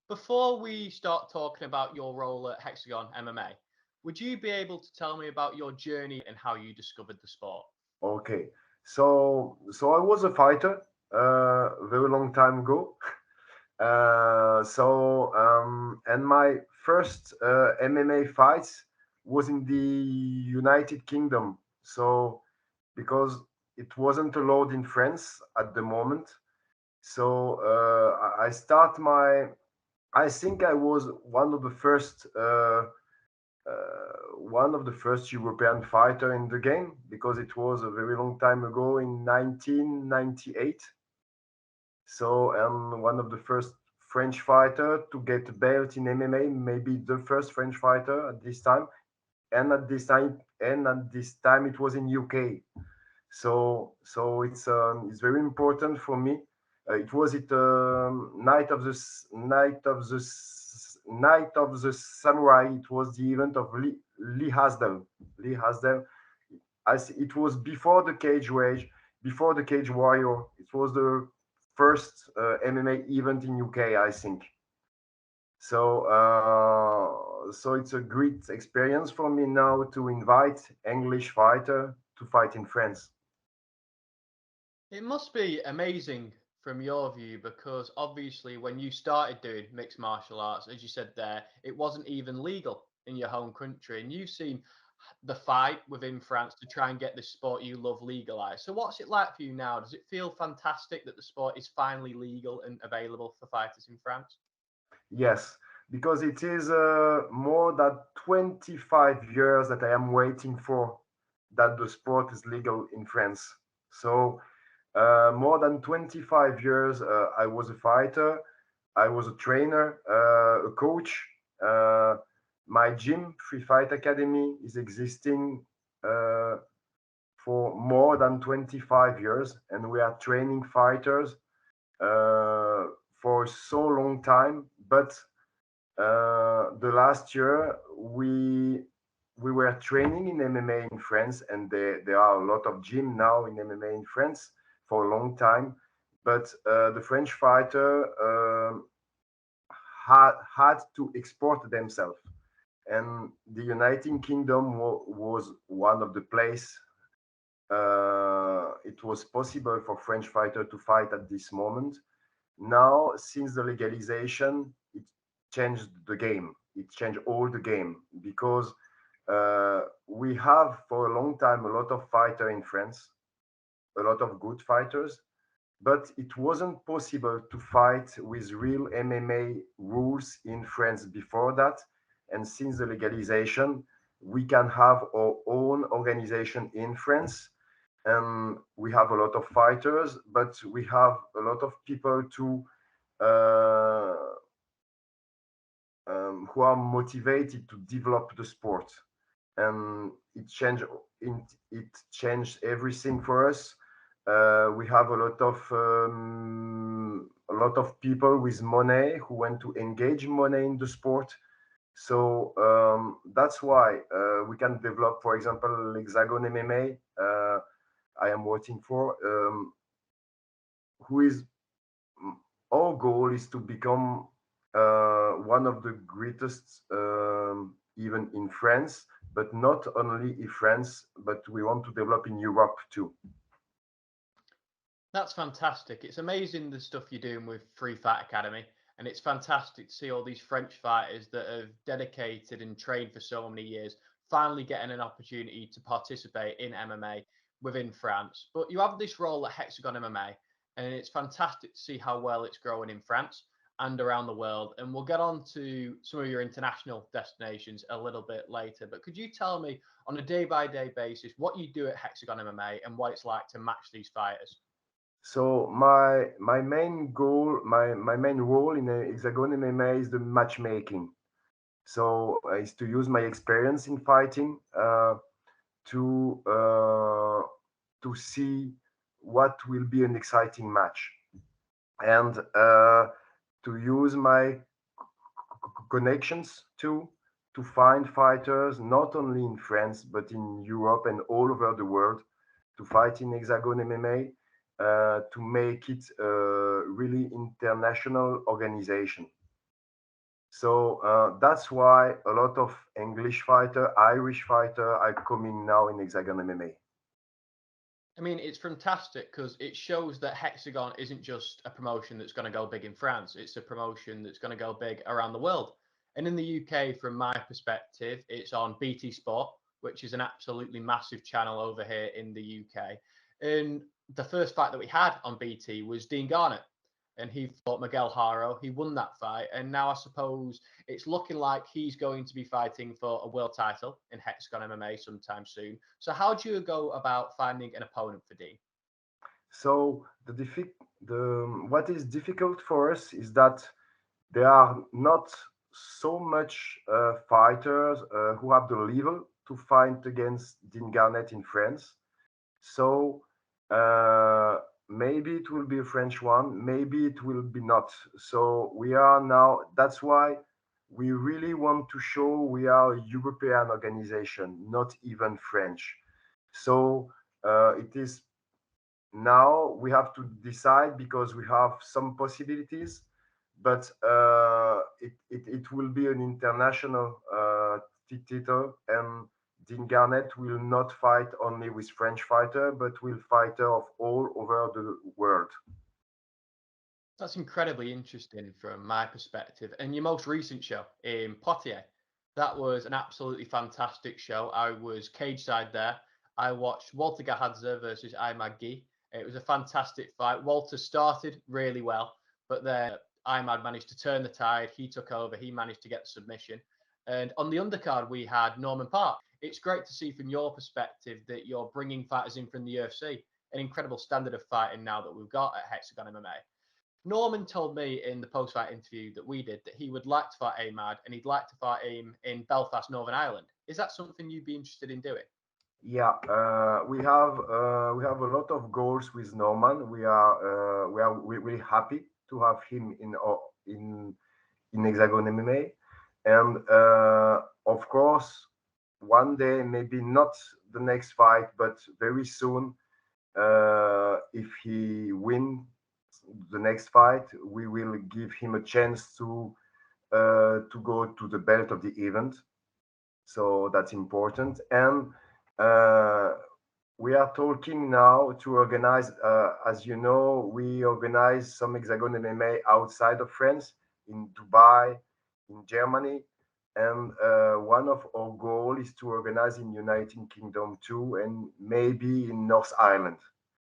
Before we start talking about your role at Hexagon MMA, would you be able to tell me about your journey and how you discovered the sport? Okay, so I was a fighter very long time ago. And my first MMA fights was in the United Kingdom. So because it wasn't allowed in France at the moment, so I start my. I think I was one of the first European fighter in the game because it was a very long time ago in 1998. So I'm one of the first French fighter to get a belt in MMA, maybe the first French fighter at this time. And at this time it was in UK. So it's very important for me. It was it night of the samurai. It was the event of Lee Hasdell. Lee Hasdell. It was before the Cage Rage, before the Cage Warrior. It was the first MMA event in UK, I think. So it's a great experience for me now to invite English fighter to fight in France. It must be amazing from your view because obviously, when you started doing mixed martial arts, as you said there, it wasn't even legal in your home country. And you've seen the fight within France to try and get this sport you love legalized. So, what's it like for you now? Does it feel fantastic that the sport is finally legal and available for fighters in France? Yes, because it is more than 25 years that I am waiting for that the sport is legal in France. So more than 25 years, I was a fighter, I was a trainer, a coach. Uh, my gym, Free Fight Academy, is existing uh, for more than 25 years, and we are training fighters uh, for so long time. But the last year we were training in MMA in France, and there are a lot of gym now in MMA in France for a long time. But the French fighter had to export themselves, and the United Kingdom was one of the place it was possible for French fighter to fight at this moment. Now, since the legalization, it changed the game. It changed all the game because we have for a long time a lot of fighter in France, a lot of good fighters, but it wasn't possible to fight with real MMA rules in France before that. And since the legalization, we can have our own organization in France, and we have a lot of fighters, but we have a lot of people to uh, who are motivated to develop the sport, and it changed everything for us. We have a lot of people with money who want to engage money in the sport. So that's why we can develop, for example, Hexagone MMA. I am working for, who is our goal is to become one of the greatest, even in France, but not only in France, but we want to develop in Europe too. That's fantastic. It's amazing the stuff you're doing with Free Fight Academy. And it's fantastic to see all these French fighters that have dedicated and trained for so many years finally getting an opportunity to participate in MMA within France. But you have this role at Hexagon MMA, and it's fantastic to see how well it's growing in France and around the world. And we'll get on to some of your international destinations a little bit later. But could you tell me on a day by day basis what you do at Hexagon MMA and what it's like to match these fighters? So my main goal, my main role in Hexagon MMA is the matchmaking. So is to use my experience in fighting to uh, to see what will be an exciting match, and to use my connections to find fighters not only in France but in Europe and all over the world to fight in Hexagon MMA, to make it a really international organization. So that's why a lot of English fighter, Irish fighter are coming now in Hexagone MMA. I mean, it's fantastic because it shows that Hexagon isn't just a promotion that's going to go big in France. It's a promotion that's going to go big around the world. And in the UK, from my perspective, it's on BT Sport, which is an absolutely massive channel over here in the UK. And the first fight that we had on BT was Dean Garnett, and he fought Miguel Haro. He won that fight, and now I suppose it's looking like he's going to be fighting for a world title in Hexagon MMA sometime soon. So how do you go about finding an opponent for Dean? So what is difficult for us is that there are not so much fighters who have the level to fight against Dean Garnett in France. So uh, maybe it will be a French one, maybe it will be not. So we are now, that's why we really want to show we are a European organization, not even French. So it is now we have to decide because we have some possibilities, but it will be an international title, and Dean Garnett will not fight only with French fighter, but will fighter of all over the world. That's incredibly interesting from my perspective. And your most recent show in Poitiers, that was an absolutely fantastic show. I was cage side there. I watched Walter Gahadze versus Imad Guy. It was a fantastic fight. Walter started really well, but then Imad managed to turn the tide. He took over. He managed to get the submission. And on the undercard, we had Norman Park. It's great to see from your perspective that you're bringing fighters in from the UFC, an incredible standard of fighting now that we've got at Hexagon MMA. Norman told me in the post-fight interview that we did that he would like to fight Ahmad and he'd like to fight him in Belfast, Northern Ireland. Is that something you'd be interested in doing? Yeah, we have a lot of goals with Norman. We really happy to have him in Hexagon MMA, and of course, one day, maybe not the next fight, but very soon, if he wins the next fight, we will give him a chance to go to the belt of the event. So that's important, and uh, we are talking now to organize. As you know, we organize some Hexagon MMA outside of France, in Dubai, in Germany, and one of our goal is to organize in United Kingdom too, and maybe in North Ireland.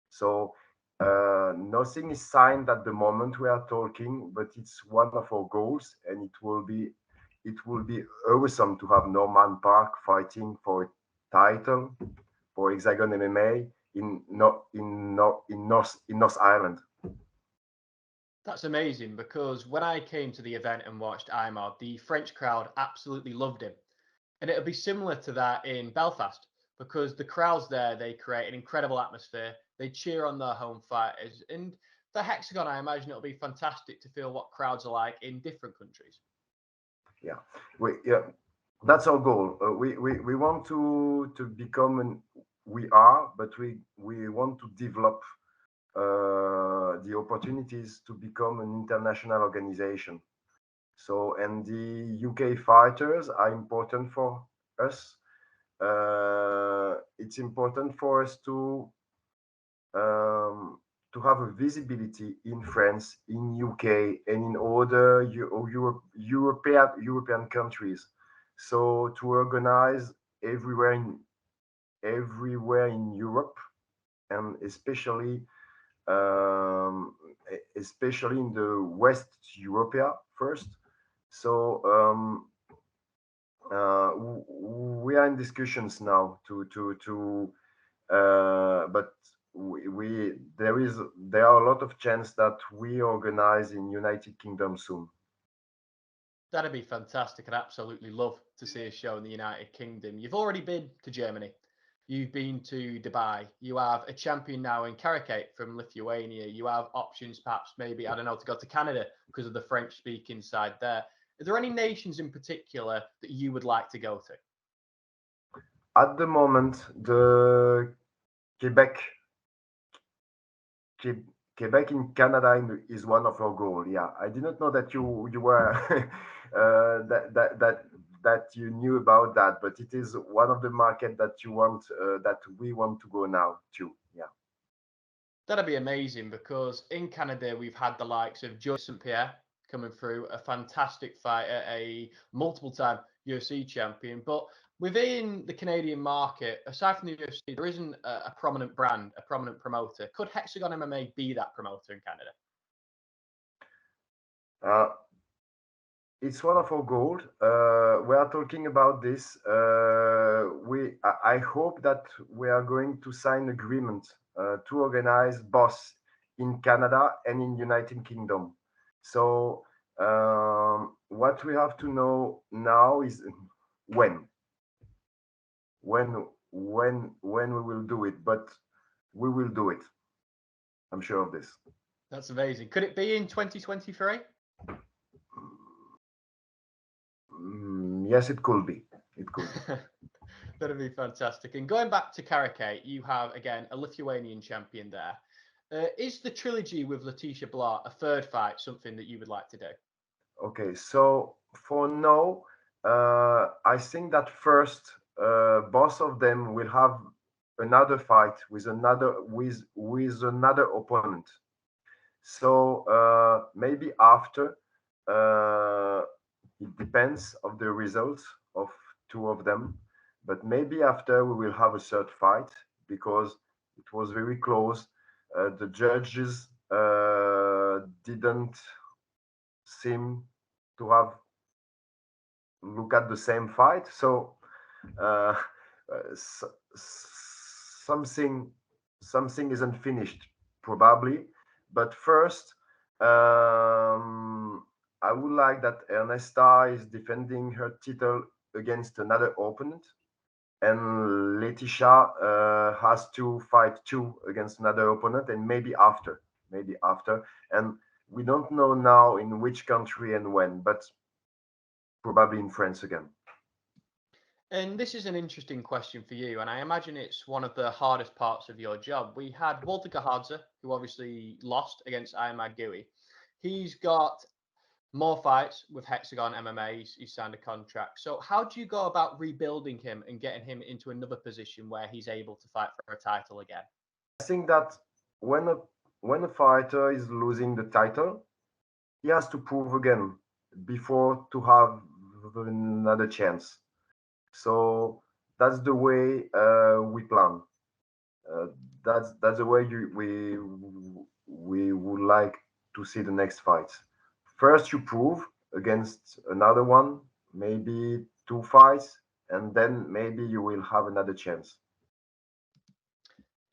So nothing is signed at the moment we are talking, but it's one of our goals, and it will be awesome to have Norman Park fighting for a title for Hexagon MMA in North Ireland. That's amazing because when I came to the event and watched Imad, the French crowd absolutely loved him. And it'll be similar to that in Belfast because the crowds there, they create an incredible atmosphere. They cheer on their home fighters. And the Hexagon, I imagine it'll be fantastic to feel what crowds are like in different countries. Yeah, yeah, that's our goal. We want to become we are, but we want to develop the opportunities to become an international organization. So, and the UK fighters are important for us. It's important for us um, to have a visibility in France, in UK, and in other European countries. So to organize everywhere in Europe, and especially in the West Europe first. So we are in discussions now but we there are a lot of chance that we organize in United Kingdom soon. That'd be fantastic. I'd absolutely love to see a show in the United Kingdom. You've already been to Germany. You've been to Dubai. You have a champion now in Karakate from Lithuania. You have options, perhaps, maybe, I don't know, to go to Canada because of the French speaking side there. Are there any nations in particular that you would like to go to? At the moment, the Quebec Quebec in Canada is one of our goals. Yeah, I did not know that you were that you knew about that, but it is one of the market that you want that we want to go now too. Yeah. That'd be amazing because in Canada we've had the likes of George St. Pierre coming through, a fantastic fighter, a multiple-time UFC champion. But within the Canadian market, aside from the UFC, there isn't a prominent brand, a prominent promoter. Could Hexagone MMA be that promoter in Canada? Uh, it's one of our goals. We are talking about this. I hope that we are going to sign agreement to organize boss in Canada and in United Kingdom. So what we have to know now is when, when we will do it. But we will do it. I'm sure of this. That's amazing. Could it be in 2023? Yes, it could be. It could be. That'd be fantastic. And going back to Karate, you have again a Lithuanian champion there. Is the trilogy with Letitia Blah, a third fight, something that you would like to do? Okay, so for now, I think that first, both of them will have another fight with another opponent. So maybe after, uh, it depends of the results of two of them, but maybe after we will have a third fight because it was very close. The judges didn't seem to have look at the same fight. So uh, s- something something isn't finished probably. But first, I would like that Ernesta is defending her title against another opponent, and Letitia has to fight two against another opponent, and maybe after, and we don't know now in which country and when, but probably in France again. And this is an interesting question for you, and I imagine it's one of the hardest parts of your job. We had Walter Gahadze, who obviously lost against Imad Gui. He's got more fights with Hexagon MMA. He's signed a contract. So, how do you go about rebuilding him and getting him into another position where he's able to fight for a title again? I think that when a fighter is losing the title, he has to prove again before to have another chance. So that's the way we plan. Uh, that's the way we would like to see the next fight. First, you prove against another one, maybe two fights, and then maybe you will have another chance.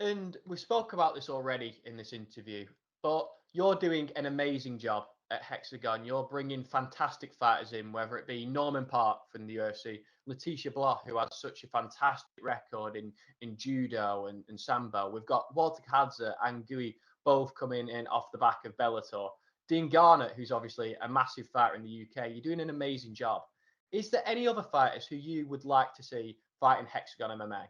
And we spoke about this already in this interview, but you're doing an amazing job at Hexagon. You're bringing fantastic fighters in, whether it be Norman Park from the UFC, Letitia Bloch, who has such a fantastic record in judo and sambo. We've got Walter Hadza and Gui both coming in off the back of Bellator. Dean Garnett, who's obviously a massive fighter in the UK. You're doing an amazing job. Is there any other fighters who you would like to see fight in Hexagon MMA?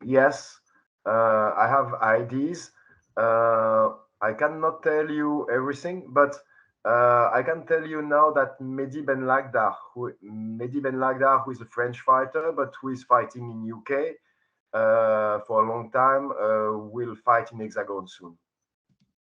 Yes, I have ideas. Uh, I cannot tell you everything, but I can tell you now that Mehdi Ben Lagdar, who is a French fighter, but who is fighting in UK for a long time, will fight in Hexagon soon.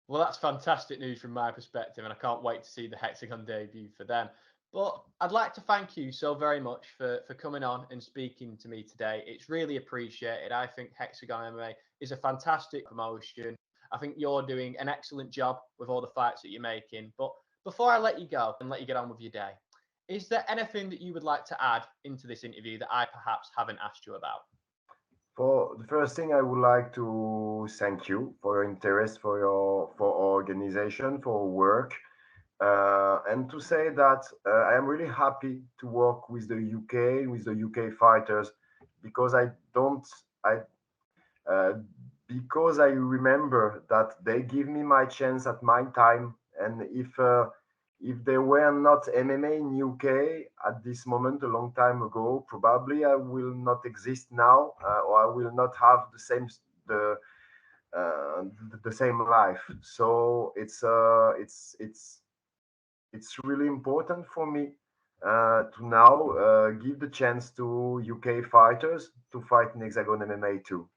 Well, that's fantastic news from my perspective, and I can't wait to see the Hexagon debut for them. But I'd like to thank you so very much for coming on and speaking to me today. It's really appreciated. I think Hexagon MMA is a fantastic promotion. I think you're doing an excellent job with all the fights that you're making. But before I let you go and let you get on with your day, is there anything that you would like to add into this interview that I perhaps haven't asked you about? For the first thing, I would like to thank you for your interest, for our organization, for our work, and to say that I am really happy to work with the UK, with the UK fighters, because I don't, I uh, because I remember that they give me my chance at my time, and if there were not MMA in UK at this moment a long time ago, probably I will not exist now, or I will not have the the same life. So it's really important for me to now give the chance to UK fighters to fight in Hexagone MMA too.